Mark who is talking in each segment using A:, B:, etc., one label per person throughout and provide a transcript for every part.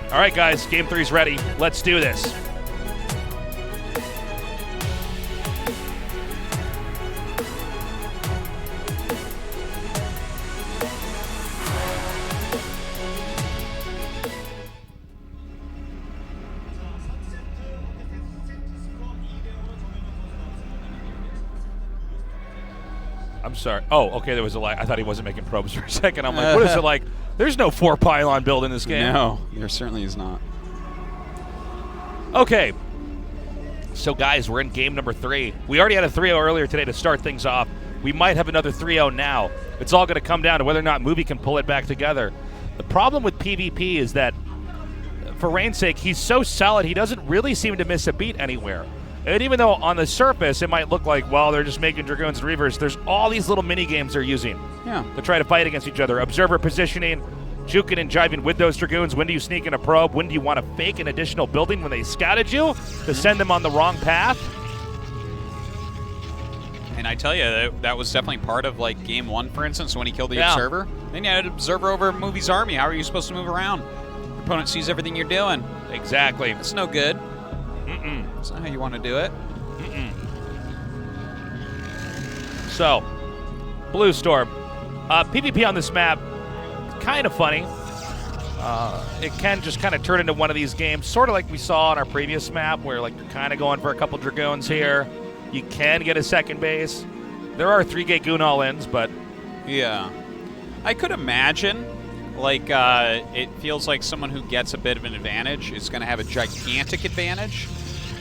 A: All right, guys, game 3's ready. Let's do this. I'm sorry. Oh, okay, there was a lag. I thought he wasn't making probes for a second. I'm like, what is it like? There's no 4-pylon build in this game.
B: No, there certainly is not.
A: Okay. So, guys, we're in game number 3. We already had a 3-0 earlier today to start things off. We might have another 3-0 now. It's all going to come down to whether or not Movie can pull it back together. The problem with PvP is that, for Rain's sake, he's so solid, he doesn't really seem to miss a beat anywhere. And even though on the surface it might look like, well, they're just making Dragoons and Reavers, there's all these little mini games they're using to try to fight against each other. Observer positioning, juking and jiving with those Dragoons. When do you sneak in a probe? When do you want to fake an additional building when they scouted you to send them on the wrong path?
B: And I tell you, that was definitely part of like game 1, for instance, when he killed the Observer. Then you had an Observer over Movie's army. How are you supposed to move around? Your opponent sees everything you're doing.
A: Exactly.
B: It's no good. That's not how you want to do it.
A: So, Blue Storm. PvP on this map, kind of funny. It can just kind of turn into one of these games, sort of like we saw on our previous map, where like you're kind of going for a couple Dragoons here. You can get a second base. There are 3-gate Goon all-ins, but...
B: Yeah. I could imagine, like, it feels like someone who gets a bit of an advantage is going to have a gigantic advantage.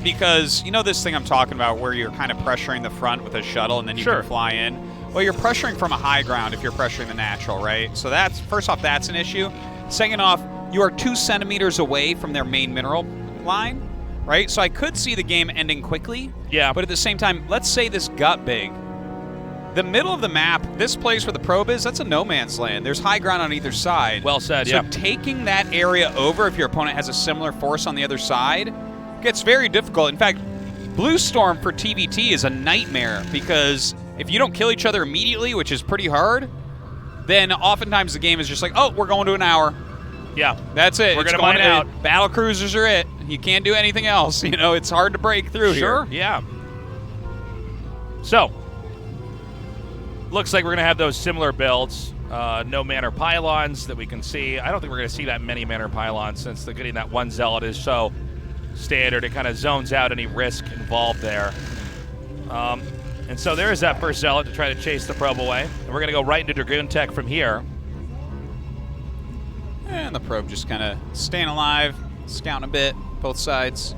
B: Because, you know this thing I'm talking about where you're kind of pressuring the front with a shuttle and then you can fly in? Well, you're pressuring from a high ground if you're pressuring the natural, right? So that's, first off, that's an issue. Second off, you are 2 centimeters away from their main mineral line, right? So I could see the game ending quickly.
A: Yeah.
B: But at the same time, let's say this got big. The middle of the map, this place where the probe is, that's a no man's land. There's high ground on either side.
A: Well said,
B: so taking that area over if your opponent has a similar force on the other side gets very difficult. In fact, Blue Storm for TVT is a nightmare because if you don't kill each other immediately, which is pretty hard, then oftentimes the game is just like, oh, we're going to an hour.
A: Yeah.
B: That's it.
A: We're going to mine out.
B: Battle cruisers are it. You can't do anything else. You know, it's hard to break through here.
A: Sure, yeah. So, looks like we're going to have those similar builds. No Manor Pylons that we can see. I don't think we're going to see that many Manor Pylons since they're getting that one Zealot is so standard. It kind of zones out any risk involved there. And so there is that first Zealot to try to chase the probe away. And we're going to go right into Dragoon Tech from here.
B: And the probe just kind of staying alive, scouting a bit, both sides.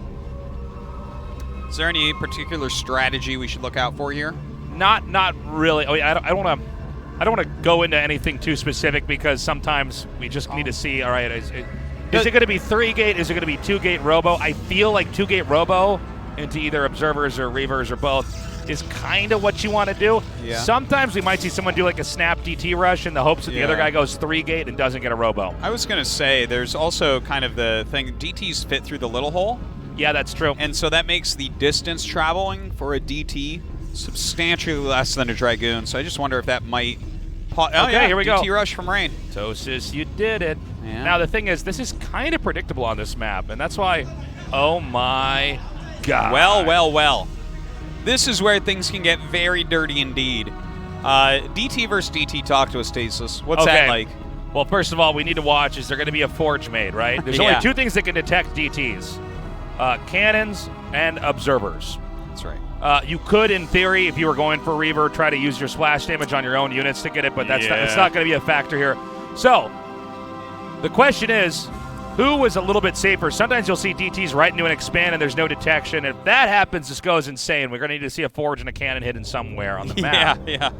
B: Is there any particular strategy we should look out for here?
A: Not really. Oh, yeah, I don't want to go into anything too specific because sometimes we just need to see. All right, is it going to be 3-gate? Is it going to be 2-gate Robo? I feel like 2-gate Robo into either Observers or Reavers or both is kind of what you want to do.
B: Yeah.
A: Sometimes we might see someone do like a snap DT rush in the hopes that the other guy goes 3-gate and doesn't get a Robo.
B: I was going to say there's also kind of the thing, DTs fit through the little hole.
A: Yeah, that's true.
B: And so that makes the distance traveling for a DT substantially less than a Dragoon. So I just wonder if that might...
A: Here we go.
B: DT rush from Rain.
A: Tosis, you did it.
B: Yeah.
A: Now the thing is, this is kind of predictable on this map, and that's why, oh my God.
B: Well. This is where things can get very dirty indeed. DT versus DT, talk to us, Stasis. What's that like?
A: Well, first of all, we need to watch, is there going to be a forge made, right? There's only 2 things that can detect DTs. Cannons and Observers.
B: That's right.
A: You could, in theory, if you were going for Reaver, try to use your splash damage on your own units to get it, but that's not going to be a factor here. So, the question is, who was a little bit safer? Sometimes you'll see DTs right into an expand and there's no detection. If that happens, this goes insane. We're going to need to see a forge and a cannon hidden somewhere on the map.
B: Yeah.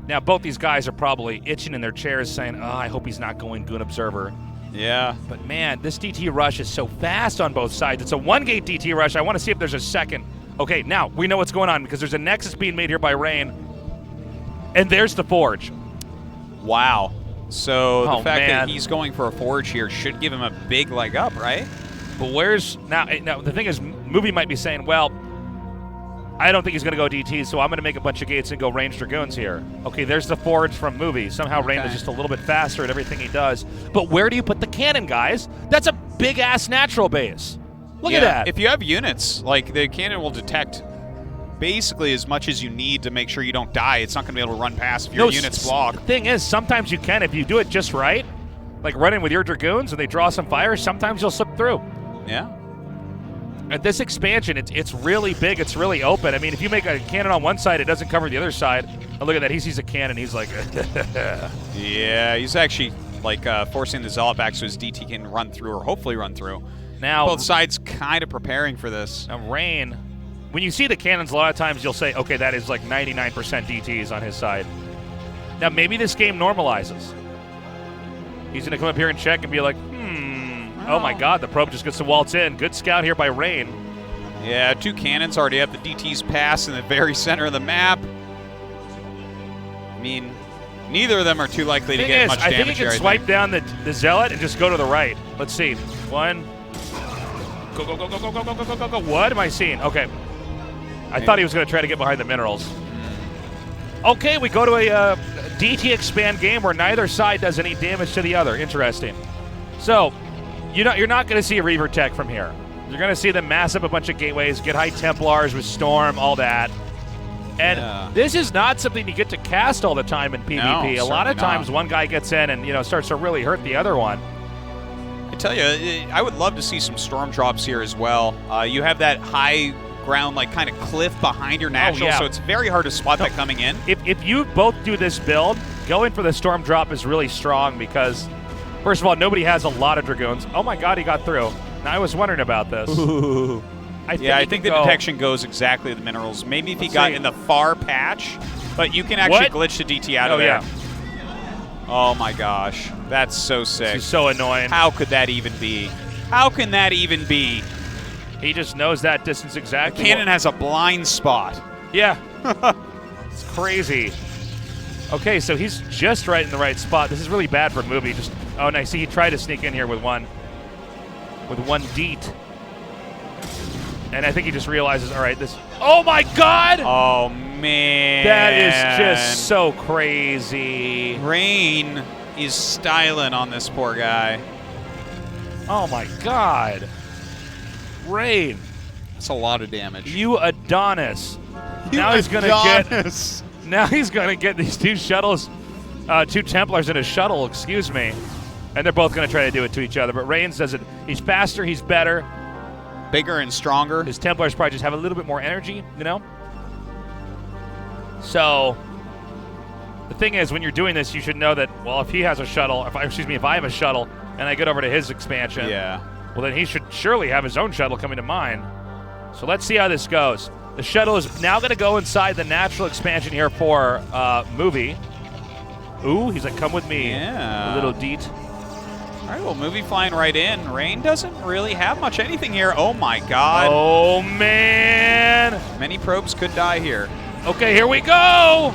A: Now, both these guys are probably itching in their chairs saying, oh, I hope he's not going Goon Observer.
B: Yeah.
A: But, man, this DT rush is so fast on both sides. It's a 1-gate DT rush. I want to see if there's a second. Okay, now we know what's going on because there's a Nexus being made here by Rain. And there's the forge.
B: Wow. So the fact that he's going for a forge here should give him a big leg up, right?
A: But where's now the thing is, Movie might be saying, well, I don't think he's going to go DT, so I'm going to make a bunch of gates and go ranged Dragoons here. Okay, there's the forge from Movie. Somehow Rain is just a little bit faster at everything he does. But where do you put the cannon, guys? That's a big-ass natural base. Look at that.
B: If you have units, like the cannon will detect basically as much as you need to make sure you don't die. It's not going to be able to run past if your units block.
A: The thing is, sometimes you can if you do it just right. Like run in with your Dragoons and they draw some fire, sometimes you'll slip through.
B: Yeah.
A: At this expansion, it's really big. It's really open. I mean, if you make a cannon on one side, it doesn't cover the other side. Oh, look at that. He sees a cannon. He's like,
B: yeah, he's actually like forcing the Zealot back so his DT can run through or hopefully run through.
A: Now,
B: both sides kind of preparing for this.
A: Now, Rain, when you see the cannons, a lot of times you'll say, okay, that is like 99% DTs on his side. Now, maybe this game normalizes. He's going to come up here and check and be like, oh my God, the probe just gets to waltz in. Good scout here by Rain.
B: Yeah, 2 cannons already have the DTs pass in the very center of the map. I mean, neither of them are too likely to get much damage here.
A: I think he can swipe down the Zealot and just go to the right. Let's see. 1. Go, go, go, go, go, go, go, go, go, go. What am I seeing? Okay. I thought he was going to try to get behind the minerals. Okay, we go to a DT expand game where neither side does any damage to the other. Interesting. So, you're not going to see a Reaver tech from here. You're going to see them mass up a bunch of gateways, get high Templars with Storm, all that. And this is not something you get to cast all the time in PvP.
B: No,
A: a lot of times one guy gets in and starts to really hurt the other one.
B: I tell you, I would love to see some Storm drops here as well. You have that high ground, like kind of cliff behind your natural, so it's very hard to spot that coming in.
A: If you both do this build, going for the Storm drop is really strong because, first of all, nobody has a lot of Dragoons. Oh my God, he got through. Now I was wondering about this. I think
B: the detection goes exactly to the minerals. Maybe if he got in the far patch, but you can actually glitch the DT out of there. Yeah. Oh my gosh, that's so sick.
A: This is so annoying.
B: How could that even be? How can that even be?
A: He just knows that distance exactly.
B: The cannon has a blind spot.
A: Yeah. It's crazy. Okay, so he's just right in the right spot. This is really bad for Movie. Oh, nice. See, he tried to sneak in here with one deet. And I think he just realizes, all right, this. Oh my God!
B: Oh man,
A: that is just so crazy.
B: Rain is styling on this poor guy.
A: Oh my God. Rain.
B: That's a lot of damage.
A: You Adonis. Now he's gonna get these 2 shuttles, 2 Templars in a shuttle, excuse me. And they're both gonna try to do it to each other. But Reigns does it. He's faster, he's better.
B: Bigger and stronger.
A: His Templars probably just have a little bit more energy, So the thing is, when you're doing this, you should know that, well, if he has a shuttle, if I have a shuttle and I get over to his expansion, well, then he should surely have his own shuttle coming to mine. So let's see how this goes. The shuttle is now going to go inside the natural expansion here for Movie. Ooh, he's like, come with me, a little deet.
B: All right, well, Movie flying right in. Rain doesn't really have much anything here. Oh, my God.
A: Oh, man.
B: Many probes could die here.
A: Okay, here we go.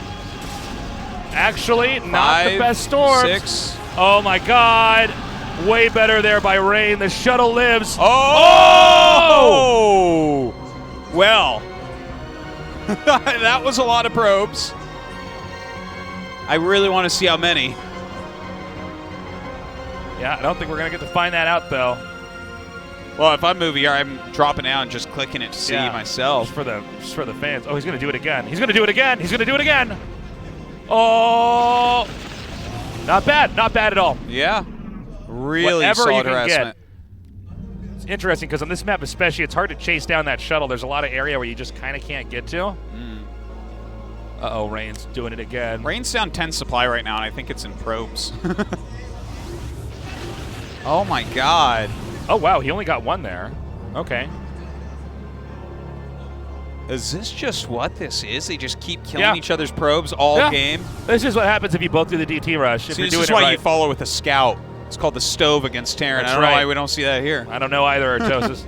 A: Actually, not the best storm.
B: 6.
A: Oh, my God. Way better there by Rain. The shuttle lives.
B: Oh! Well, that was a lot of probes. I really want to see how many.
A: Yeah, I don't think we're going to get to find that out, though.
B: Well, if I'm Movie, I'm dropping out and just clicking it to see myself.
A: Just for the fans. Oh, he's going to do it again. He's going to do it again. He's going to do it again. Oh! Not bad. Not bad at all.
B: Yeah. Really solid harassment.
A: It's interesting because on this map especially, it's hard to chase down that shuttle. There's a lot of area where you just kind of can't get to. Uh-oh, Rain's doing it again.
B: Rain's down 10 supply right now, and I think it's in probes. Oh, my God.
A: Oh, wow, he only got 1 there. Okay.
B: Is this just what this is? They just keep killing each other's probes all game?
A: This is what happens if you both do the DT rush.
B: See, this is why you follow with a scout. It's called the stove against Terran. I don't know why we don't see that here.
A: I don't know either, Artosis.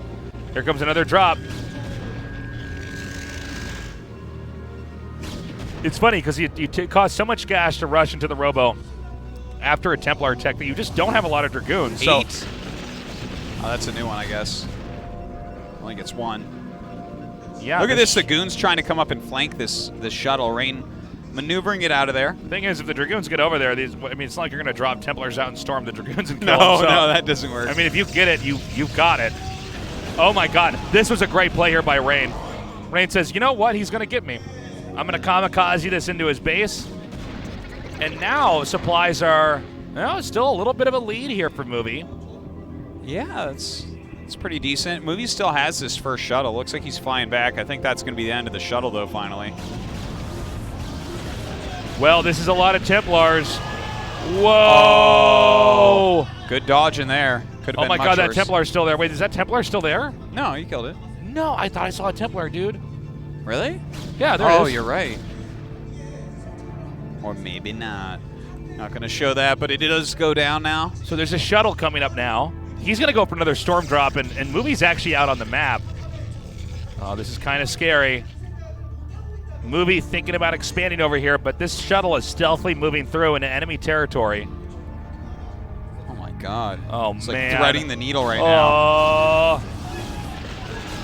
A: Here comes another drop. It's funny because you cost so much gas to rush into the Robo after a Templar tech that you just don't have a lot of Dragoons.
B: 8? Oh, that's a new one, I guess. Only gets 1.
A: Yeah.
B: Look at this. The goons trying to come up and flank this shuttle. Rain maneuvering it out of there.
A: The thing is, if the Dragoons get over there, it's not like you're going to drop Templars out and storm the Dragoons and kill them.
B: No,
A: So,
B: no, that doesn't work.
A: I mean, if you get it, you've got it. Oh, my God. This was a great play here by Rain. Rain says, you know what? He's going to get me. I'm going to kamikaze this into his base. And now supplies are still a little bit of a lead here for Movie.
B: Yeah, it's pretty decent. Movie still has this first shuttle. Looks like he's flying back. I think that's going to be the end of the shuttle, though, finally.
A: Well, this is a lot of Templars. Whoa!
B: Oh, good dodge in there. Could have been
A: Oh, my
B: much
A: God, that
B: worse.
A: Templar's still there. Wait, is that Templar still there?
B: No, you killed it.
A: No, I thought I saw a Templar, dude.
B: Really?
A: Yeah, there it is.
B: Oh, you're right. Or maybe not. Not going to show that, but it does go down now.
A: So there's a shuttle coming up now. He's going to go for another storm drop, and Movie's actually out on the map. Oh, this is kind of scary. Movie thinking about expanding over here, but this shuttle is stealthily moving through into enemy territory.
B: Oh, my God.
A: Oh,
B: it's
A: man.
B: like threading the needle right now.
A: Oh,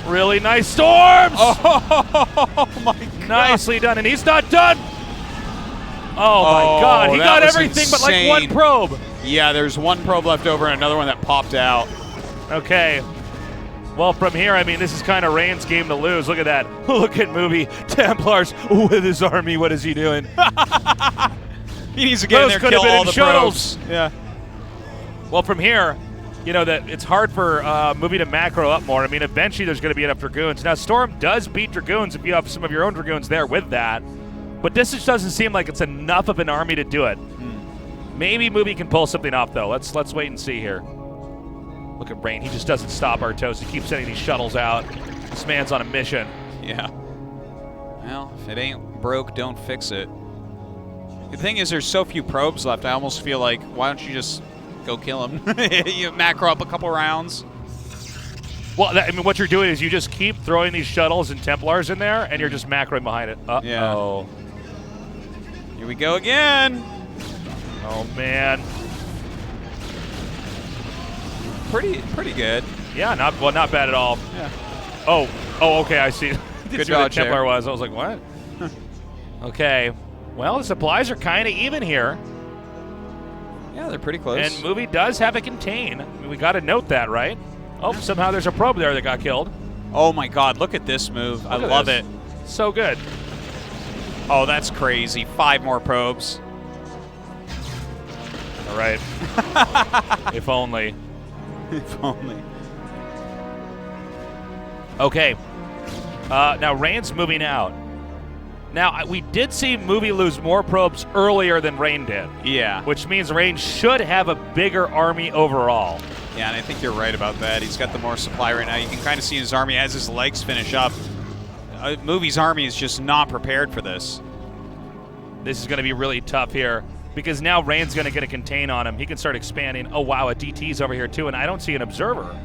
A: really nice storms!
B: Oh, my God.
A: Nicely done, and he's not done! Oh, my God. He
B: that
A: got
B: was
A: everything but like one
B: insane.
A: probe.
B: Yeah, there's one probe left over and another one that popped out.
A: Okay. Well, from here, I mean, this is kind of Rain's game to lose. Look at that. Look at Movie. Templars with his army. What is he doing?
B: He needs to get in there and kill all the
A: shuttles.
B: probes. Yeah.
A: Well, from here, that it's hard for Movie to macro up more. I mean, eventually there's going to be enough Dragoons. Now, Storm does beat Dragoons if you have some of your own Dragoons there with that. But this just doesn't seem like it's enough of an army to do it. Maybe Movie can pull something off, though. Let's wait and see here. Look at Rain. He just doesn't stop our toes. He keeps sending these shuttles out. This man's on a mission.
B: Yeah. Well, if it ain't broke, don't fix it. The thing is, there's so few probes left, I almost feel like, why don't you just go kill him? You macro up a couple rounds.
A: Well, I mean, what you're doing is you just keep throwing these shuttles and Templars in there, and you're just macroing behind it. Uh-oh.
B: Yeah. Here we go again.
A: Oh, man.
B: Pretty good.
A: Yeah, not bad at all.
B: Yeah.
A: Oh, okay, I see.
B: Good
A: see where the
B: dodge
A: Templar
B: there.
A: was. I was like, what? Okay. Well, the supplies are kind of even here.
B: Yeah, they're pretty close.
A: And Movie does have a contain. I mean, we got to note that, right? Oh, somehow there's a probe there that got killed.
B: Oh, my God. Look at this move. I love it.
A: So good.
B: Oh, that's crazy. 5 more probes.
A: All right. If only.
B: If only.
A: Okay. Now Rain's moving out. Now, we did see Movie lose more probes earlier than Rain did.
B: Yeah.
A: Which means Rain should have a bigger army overall.
B: Yeah, and I think you're right about that. He's got the more supply right now. You can kind of see his army as his legs finish up. Movie's army is just not prepared for this.
A: This is going to be really tough here because now Rain's going to get a contain on him. He can start expanding. Oh, wow, a DT's over here too, and I don't see an observer.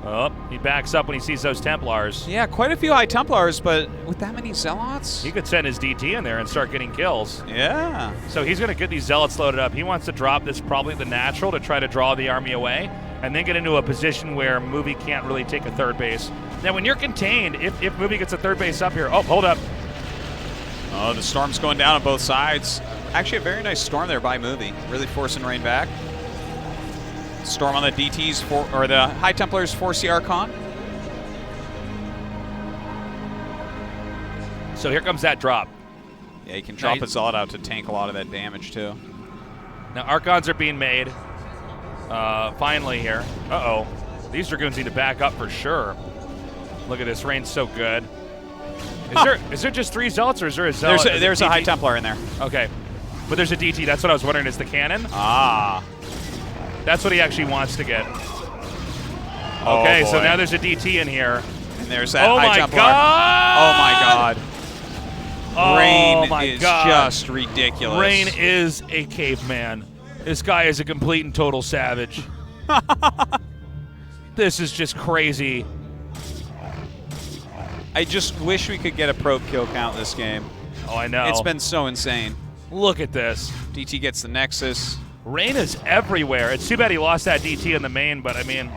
A: Oh, he backs up when he sees those Templars.
B: Yeah, quite a few High Templars, but with that many Zealots?
A: He could send his DT in there and start getting kills.
B: Yeah.
A: So he's going to get these Zealots loaded up. He wants to drop this probably the natural to try to draw the army away and then get into a position where Movie can't really take a third base. Now, when you're contained, if Movie gets a third base up here, oh, hold up.
B: Oh, the storm's going down on both sides. Actually, a very nice storm there by Movie. Really forcing Rain back. Storm on the DTs, or the High Templars 4C Archon.
A: So here comes that drop.
B: Yeah, he can drop his Zealot out to tank a lot of that damage, too.
A: Now, Archons are being made. Finally here. Uh-oh. These Dragoons need to back up for sure. Look at this. Rain's so good. Is there just 3 Zealots, or is there a Zealot?
B: There's a High Templar in there.
A: Okay. But there's a DT. That's what I was wondering. Is the cannon?
B: Ah.
A: That's what he actually wants to get.
B: Oh,
A: okay,
B: boy.
A: so now there's a DT in here.
B: And there's that
A: Oh
B: High
A: my
B: Templar.
A: God!
B: Oh, my God.
A: Oh
B: Rain
A: my
B: is
A: God.
B: just ridiculous.
A: Rain is a caveman. This guy is a complete and total savage. This is just crazy.
B: I just wish we could get a probe kill count this game.
A: Oh, I know.
B: It's been so insane.
A: Look at this.
B: DT gets the Nexus.
A: Rain is everywhere. It's too bad he lost that DT in the main, but I mean,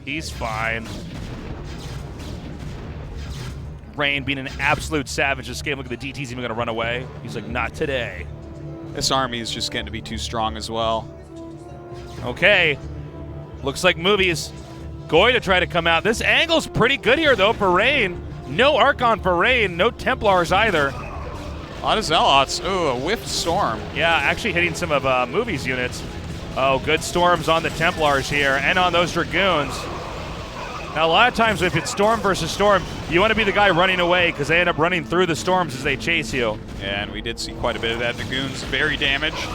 A: he's fine. Rain being an absolute savage this game. Look at the DT's even going to run away. He's like, not today.
B: This army is just getting to be too strong as well.
A: Okay. Looks like Movie's going to try to come out. This angle's pretty good here, though, for Rain. No Archon for Rain. No Templars either.
B: A lot of Zealots. Ooh, a whiffed Storm.
A: Yeah, actually hitting some of Movie's units. Oh, good Storms on the Templars here and on those Dragoons. Now, a lot of times if it's Storm versus Storm, you want to be the guy running away because they end up running through the Storms as they chase you.
B: Yeah, and we did see quite a bit of that. Dragoons very damaged.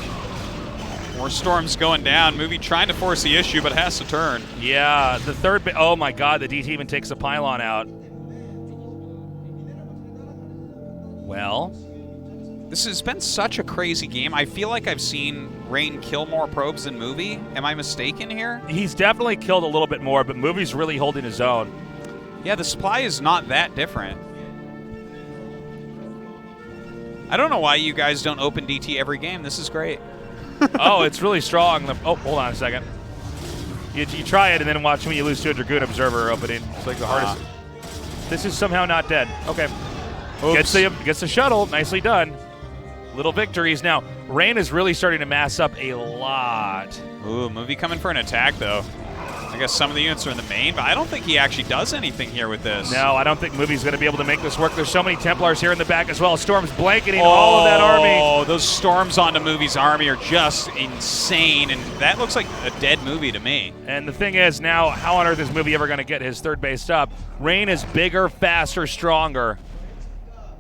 B: More Storms going down. Movie trying to force the issue, but has to turn.
A: Yeah, the third... Oh, my God, the DT even takes the pylon out. Well...
B: This has been such a crazy game. I feel like I've seen Rain kill more probes than Movie. Am I mistaken here?
A: He's definitely killed a little bit more, but Movie's really holding his own.
B: Yeah, the supply is not that different. I don't know why you guys don't open DT every game. This is great.
A: Oh, it's really strong. Oh, hold on a second. You try it and then watch me you lose to a Dragoon Observer opening. It's like the hardest. This is somehow not dead. Okay.
B: Oops.
A: Gets the shuttle. Nicely done. Little victories. Now, Rain is really starting to mass up a lot.
B: Ooh, Movie coming for an attack, though. I guess some of the units are in the main, but I don't think he actually does anything here with this.
A: No, I don't think Movie's going to be able to make this work. There's so many Templars here in the back as well. Storm's blanketing all of that army.
B: Oh, those Storms onto Movie's army are just insane, and that looks like a dead Movie to me.
A: And the thing is, now, how on earth is Movie ever going to get his third base up? Rain is bigger, faster, stronger.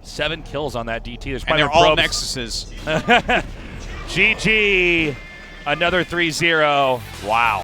A: 7 kills on that DT. There's
B: and they're all Nexuses.
A: GG. Another 3-0. Wow.